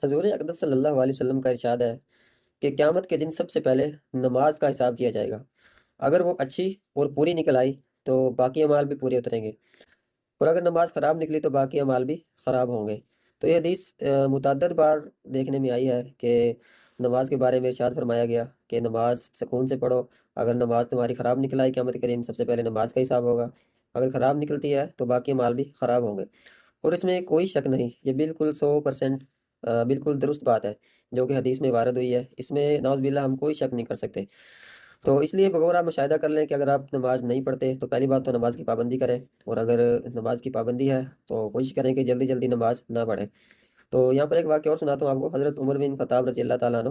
حضور اقدس صلی اللہ علیہ وسلم کا ارشاد ہے کہ قیامت کے دن سب سے پہلے نماز کا حساب کیا جائے گا۔ اگر وہ اچھی اور پوری نکل آئی تو باقی اعمال بھی پورے اتریں گے، اور اگر نماز خراب نکلی تو باقی اعمال بھی خراب ہوں گے۔ تو یہ حدیث متعدد بار دیکھنے میں آئی ہے کہ نماز کے بارے میں ارشاد فرمایا گیا کہ نماز سکون سے پڑھو۔ اگر نماز تمہاری خراب نکل آئی قیامت کے دن سب سے پہلے نماز کا حساب ہوگا، اگر خراب نکلتی ہے تو باقی اعمال بھی خراب ہوں گے۔ اور اس میں کوئی شک نہیں، یہ بالکل 100% بالکل درست بات ہے جو کہ حدیث میں وارد ہوئی ہے، اس میں نعوذ باللہ ہم کوئی شک نہیں کر سکتے۔ تو اس لیے بغور آپ مشاہدہ کر لیں کہ اگر آپ نماز نہیں پڑھتے تو پہلی بات تو نماز کی پابندی کریں، اور اگر نماز کی پابندی ہے تو کوشش کریں کہ جلدی جلدی نماز نہ پڑھیں۔ تو یہاں پر ایک واقعہ اور سناتا ہوں آپ کو۔ حضرت عمر بن خطاب رضی اللہ تعالیٰ عنہ،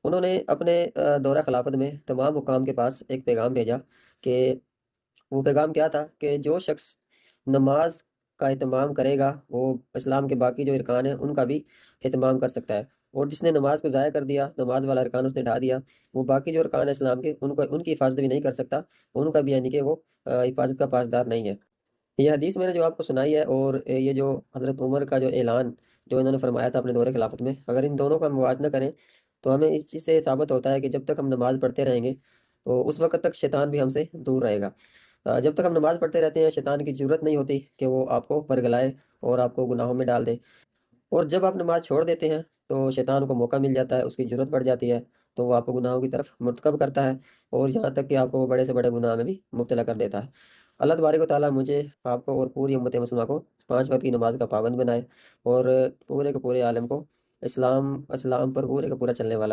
انہوں نے اپنے دورہ خلافت میں تمام حکام کے پاس ایک پیغام بھیجا کہ وہ پیغام کیا تھا کہ جو شخص نماز کا اہتمام کرے گا وہ اسلام کے باقی جو ارکان ہیں ان کا بھی اہتمام کر سکتا ہے، اور جس نے نماز کو ضائع کر دیا، نماز والا ارکان اس نے ڈھا دیا، وہ باقی جو ارکان ہیں اسلام کے ان کی حفاظت بھی نہیں کر سکتا، ان کا بھی یعنی کہ وہ حفاظت کا پاسدار نہیں ہے۔ یہ حدیث میں نے جو آپ کو سنائی ہے، اور یہ جو حضرت عمر کا جو اعلان جو انہوں نے فرمایا تھا اپنے دور خلافت میں، اگر ان دونوں کا موازنہ کریں تو ہمیں اس چیز سے ثابت ہوتا ہے کہ جب تک ہم نماز پڑھتے رہیں گے تو اس وقت تک شیطان بھی ہم سے دور رہے گا۔ جب تک ہم نماز پڑھتے رہتے ہیں شیطان کی ضرورت نہیں ہوتی کہ وہ آپ کو ورگلائے اور آپ کو گناہوں میں ڈال دے، اور جب آپ نماز چھوڑ دیتے ہیں تو شیطان کو موقع مل جاتا ہے، اس کی ضرورت بڑھ جاتی ہے، تو وہ آپ کو گناہوں کی طرف مرتکب کرتا ہے، اور یہاں تک کہ آپ کو وہ بڑے سے بڑے گناہ میں بھی مبتلا کر دیتا ہے۔ اللہ تبارک و تعالیٰ مجھے، آپ کو اور پوری امت مسلمہ کو 5 وقت کی نماز کا پابند بنائے، اور پورے کے پورے عالم کو اسلام پر پورے کا پورا چلنے والا